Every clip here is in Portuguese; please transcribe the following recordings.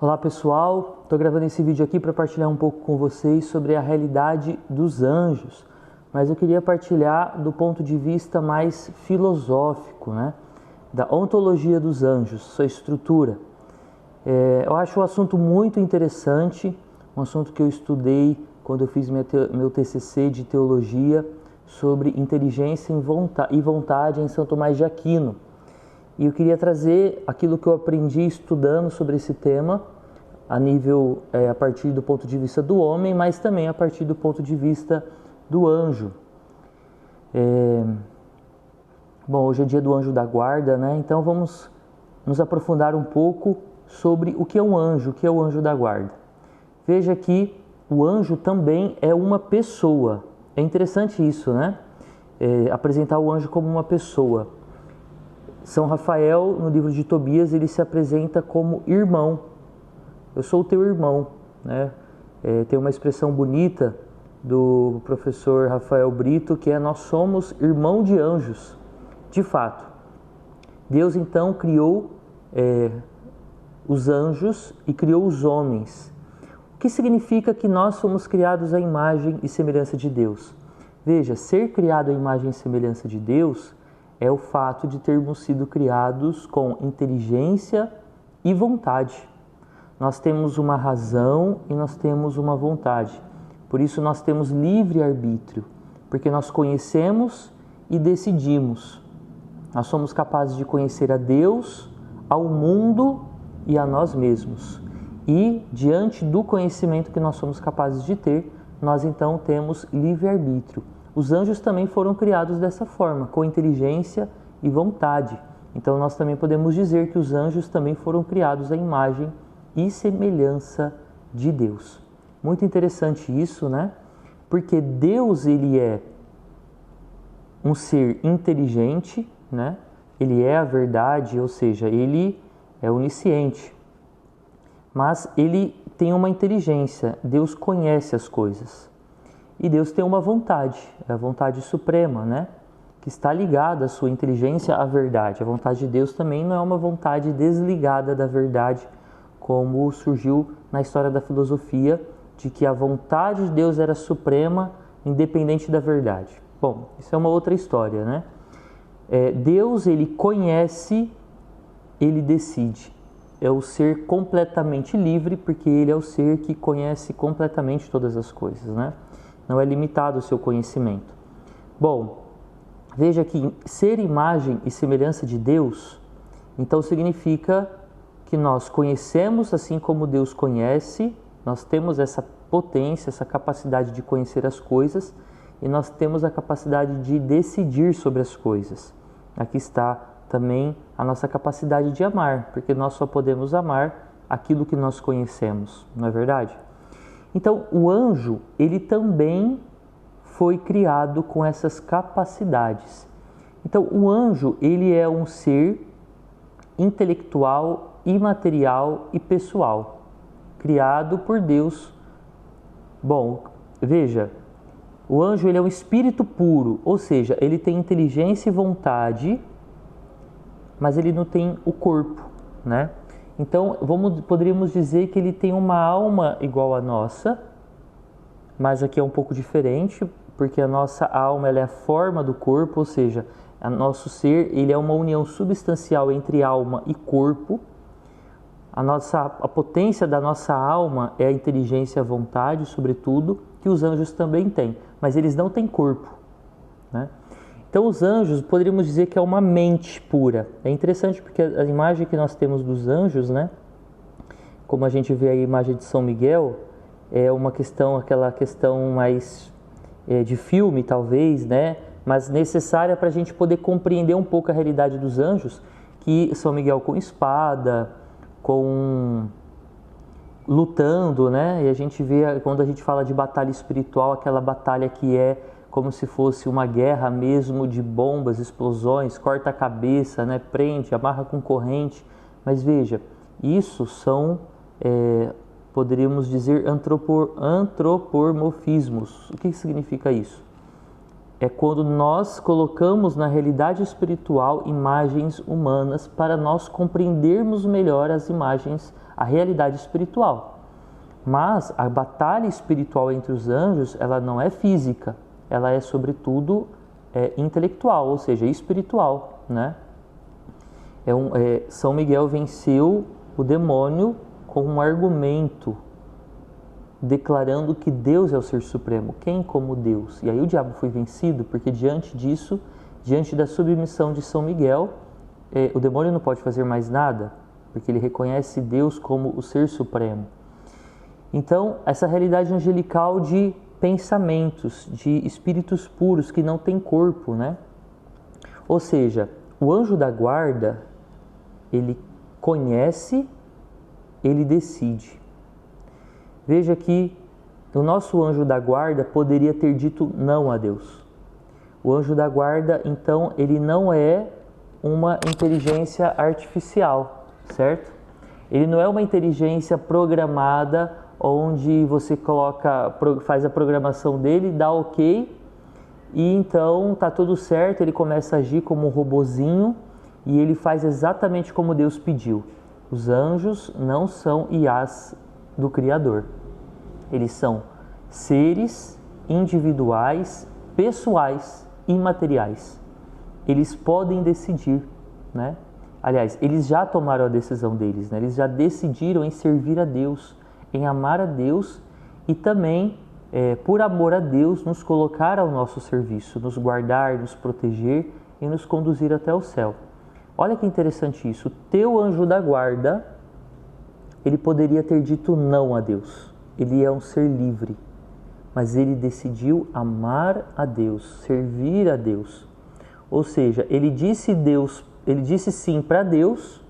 Olá pessoal, estou gravando esse vídeo aqui para partilhar um pouco com vocês sobre a realidade dos anjos, mas eu queria partilhar do ponto de vista mais filosófico, da ontologia dos anjos, sua estrutura. Eu acho o assunto muito interessante, um assunto que eu estudei quando eu fiz meu TCC de teologia sobre inteligência e vontade em São Tomás de Aquino. E eu queria trazer aquilo que eu aprendi estudando sobre esse tema, a partir do ponto de vista do homem, mas também a partir do ponto de vista do anjo. Bom, hoje é dia do anjo da guarda, então vamos nos aprofundar um pouco sobre o que é um anjo, o que é o anjo da guarda. Veja que o anjo também é uma pessoa. É interessante isso, apresentar o anjo como uma pessoa. São Rafael, no livro de Tobias, ele se apresenta como irmão. Eu sou o teu irmão. Tem uma expressão bonita do professor Rafael Brito, que é: nós somos irmão de anjos. De fato, Deus então criou os anjos e criou os homens. O que significa que nós somos criados à imagem e semelhança de Deus? Veja, ser criado à imagem e semelhança de Deus é o fato de termos sido criados com inteligência e vontade. Nós temos uma razão e nós temos uma vontade. Por isso nós temos livre-arbítrio, porque nós conhecemos e decidimos. Nós somos capazes de conhecer a Deus, ao mundo e a nós mesmos. E, diante do conhecimento que nós somos capazes de ter, nós então temos livre-arbítrio. Os anjos também foram criados dessa forma, com inteligência e vontade. Então nós também podemos dizer que os anjos também foram criados à imagem e semelhança de Deus. Muito interessante isso, Porque Deus, ele é um ser inteligente, Ele é a verdade, ou seja, ele é onisciente. Mas ele tem uma inteligência, Deus conhece as coisas. E Deus tem uma vontade, é a vontade suprema, que está ligada à sua inteligência à verdade. A vontade de Deus também não é uma vontade desligada da verdade, como surgiu na história da filosofia, de que a vontade de Deus era suprema, independente da verdade. Bom, isso é uma outra história, Deus, ele conhece, ele decide. É o ser completamente livre, porque ele é o ser que conhece completamente todas as coisas, Não é limitado o seu conhecimento. Bom, veja que ser imagem e semelhança de Deus, então significa que nós conhecemos assim como Deus conhece, nós temos essa potência, essa capacidade de conhecer as coisas e nós temos a capacidade de decidir sobre as coisas. Aqui está também a nossa capacidade de amar, porque nós só podemos amar aquilo que nós conhecemos, não é verdade? Então, o anjo, ele também foi criado com essas capacidades. Então, o anjo, ele é um ser intelectual, imaterial e pessoal, criado por Deus. Bom, veja, o anjo, ele é um espírito puro, ou seja, ele tem inteligência e vontade, mas ele não tem o corpo, Então, poderíamos dizer que ele tem uma alma igual à nossa, mas aqui é um pouco diferente, porque a nossa alma ela é a forma do corpo, ou seja, o nosso ser ele é uma união substancial entre alma e corpo. A potência da nossa alma é a inteligência e a vontade, sobretudo, que os anjos também têm, mas eles não têm corpo, Então, os anjos, poderíamos dizer que é uma mente pura. É interessante porque a imagem que nós temos dos anjos, como a gente vê a imagem de São Miguel, é uma questão, aquela questão mais de filme, talvez, mas necessária para a gente poder compreender um pouco a realidade dos anjos, que São Miguel com espada, lutando, E a gente vê, quando a gente fala de batalha espiritual, aquela batalha que é como se fosse uma guerra mesmo de bombas, explosões, corta a cabeça, prende, amarra com corrente. Mas veja, isso são, poderíamos dizer, antropomorfismos. O que significa isso? é quando nós colocamos na realidade espiritual imagens humanas para nós compreendermos melhor as imagens, a realidade espiritual. Mas a batalha espiritual entre os anjos, ela não é física, ela é sobretudo intelectual, ou seja, espiritual, né? São Miguel venceu o demônio com um argumento, declarando que Deus é o Ser Supremo. Quem como Deus? E aí o diabo foi vencido, porque diante disso, diante da submissão de São Miguel, o demônio não pode fazer mais nada, porque ele reconhece Deus como o Ser Supremo. Então, essa realidade angelical de pensamentos, de espíritos puros que não têm corpo, né? Ou seja, o anjo da guarda, ele conhece, ele decide. Veja que o nosso anjo da guarda poderia ter dito não a Deus. O anjo da guarda, então, ele não é uma inteligência artificial, certo? Ele não é uma inteligência programada onde você faz a programação dele, dá ok, e então tá tudo certo, ele começa a agir como um robozinho e ele faz exatamente como Deus pediu. Os anjos não são IAs do Criador. Eles são seres individuais, pessoais, imateriais. Eles podem decidir, né? Aliás, eles já tomaram a decisão deles, né? Eles já decidiram em servir a Deus, em amar a Deus e também, por amor a Deus, nos colocar ao nosso serviço, nos guardar, nos proteger e nos conduzir até o céu. Olha que interessante isso. O teu anjo da guarda, ele poderia ter dito não a Deus. Ele é um ser livre, mas ele decidiu amar a Deus, servir a Deus. Ou seja, ele disse sim para Deus,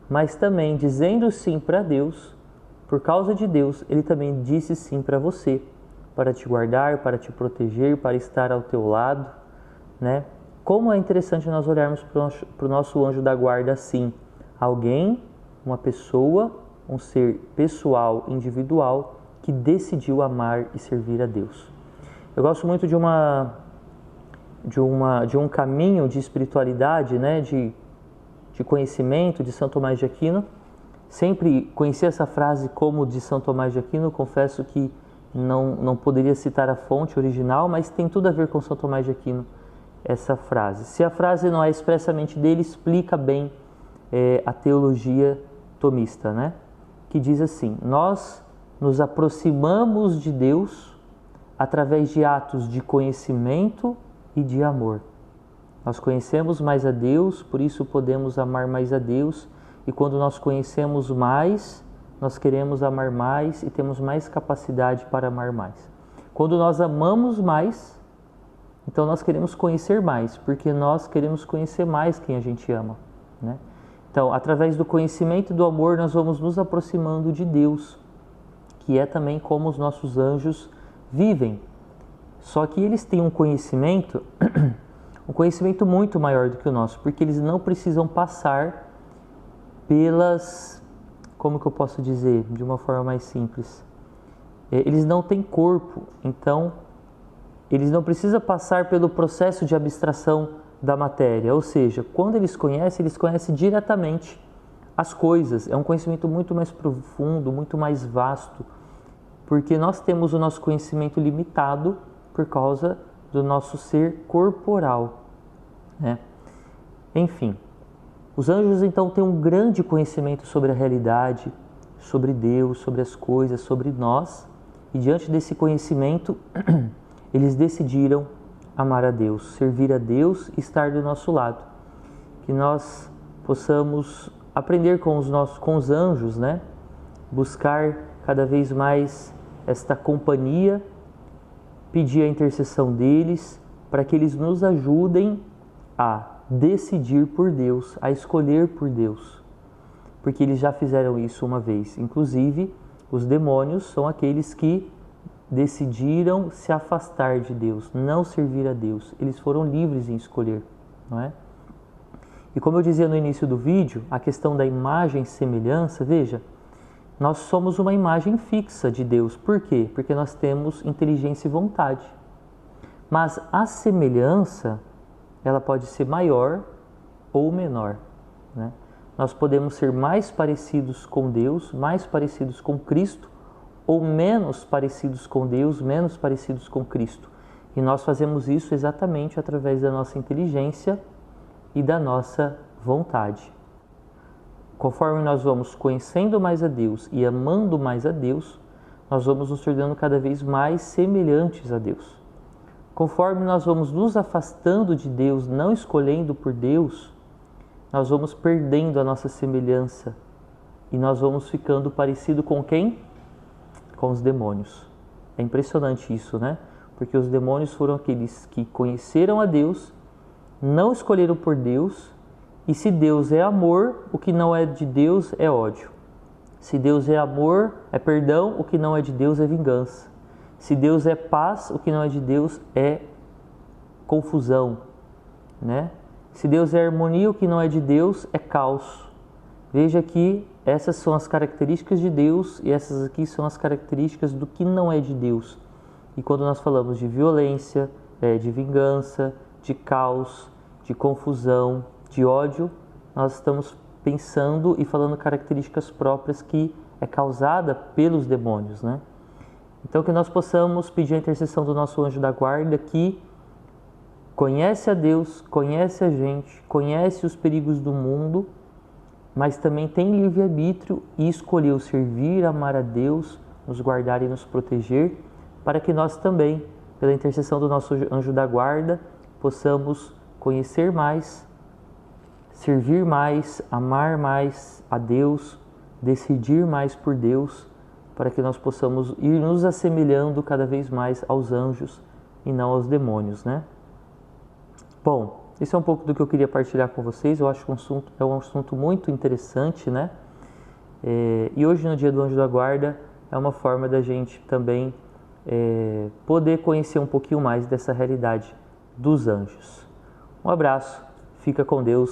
mas também dizendo sim para Deus, por causa de Deus, ele também disse sim para você, para te guardar, para te proteger, para estar ao teu lado, né? Como é interessante nós olharmos para o nosso anjo da guarda assim, alguém, uma pessoa, um ser pessoal, individual, que decidiu amar e servir a Deus. Eu gosto muito de um caminho de espiritualidade, né, de conhecimento de São Tomás de Aquino. Sempre conheci essa frase como de São Tomás de Aquino, confesso que não poderia citar a fonte original, mas tem tudo a ver com São Tomás de Aquino essa frase. Se a frase não é expressamente dele, explica bem a teologia tomista, né? Que diz assim: nós nos aproximamos de Deus através de atos de conhecimento e de amor. Nós conhecemos mais a Deus, por isso podemos amar mais a Deus, e quando nós conhecemos mais, nós queremos amar mais e temos mais capacidade para amar mais. Quando nós amamos mais, então nós queremos conhecer mais, porque nós queremos conhecer mais quem a gente ama, né? Então, através do conhecimento e do amor, nós vamos nos aproximando de Deus, que é também como os nossos anjos vivem. Só que eles têm um conhecimento muito maior do que o nosso, porque eles não precisam passar como que eu posso dizer, de uma forma mais simples? Eles não têm corpo, então eles não precisam passar pelo processo de abstração da matéria, ou seja, quando eles conhecem diretamente as coisas. É um conhecimento muito mais profundo, muito mais vasto, porque nós temos o nosso conhecimento limitado por causa do nosso ser corporal, né? Enfim, os anjos então têm um grande conhecimento sobre a realidade, sobre Deus, sobre as coisas, sobre nós, e diante desse conhecimento, eles decidiram amar a Deus, servir a Deus e estar do nosso lado. Que nós possamos aprender com os anjos, né? Buscar cada vez mais esta companhia, pedir a intercessão deles, para que eles nos ajudem a decidir por Deus, a escolher por Deus, porque eles já fizeram isso uma vez. Inclusive, os demônios são aqueles que decidiram se afastar de Deus, não servir a Deus. Eles foram livres em escolher, não é? E como eu dizia no início do vídeo, a questão da imagem e semelhança, veja, nós somos uma imagem fixa de Deus. Por quê? Porque nós temos inteligência e vontade. Mas a semelhança, ela pode ser maior ou menor, né? Nós podemos ser mais parecidos com Deus, mais parecidos com Cristo, ou menos parecidos com Deus, menos parecidos com Cristo. E nós fazemos isso exatamente através da nossa inteligência e da nossa vontade. Conforme nós vamos conhecendo mais a Deus e amando mais a Deus, nós vamos nos tornando cada vez mais semelhantes a Deus. Conforme nós vamos nos afastando de Deus, não escolhendo por Deus, nós vamos perdendo a nossa semelhança e nós vamos ficando parecido com quem? Com os demônios. É impressionante isso, né? Porque os demônios foram aqueles que conheceram a Deus, não escolheram por Deus, e se Deus é amor, o que não é de Deus é ódio. Se Deus é amor, é perdão, o que não é de Deus é vingança. Se Deus é paz, o que não é de Deus é confusão, né? Se Deus é harmonia, o que não é de Deus é caos. Veja que essas são as características de Deus e essas aqui são as características do que não é de Deus. E quando nós falamos de violência, de vingança, de caos, de confusão, de ódio, nós estamos pensando e falando características próprias que é causada pelos demônios, né? Então que nós possamos pedir a intercessão do nosso anjo da guarda que conhece a Deus, conhece a gente, conhece os perigos do mundo, mas também tem livre-arbítrio e escolheu servir, amar a Deus, nos guardar e nos proteger, para que nós também, pela intercessão do nosso anjo da guarda, possamos conhecer mais, servir mais, amar mais a Deus, decidir mais por Deus, para que nós possamos ir nos assemelhando cada vez mais aos anjos e não aos demônios, né? Bom, esse é um pouco do que eu queria partilhar com vocês. Eu acho que é um assunto muito interessante, né? E hoje, no dia do Anjo da Guarda, é uma forma da gente também poder conhecer um pouquinho mais dessa realidade dos anjos. Um abraço, fica com Deus.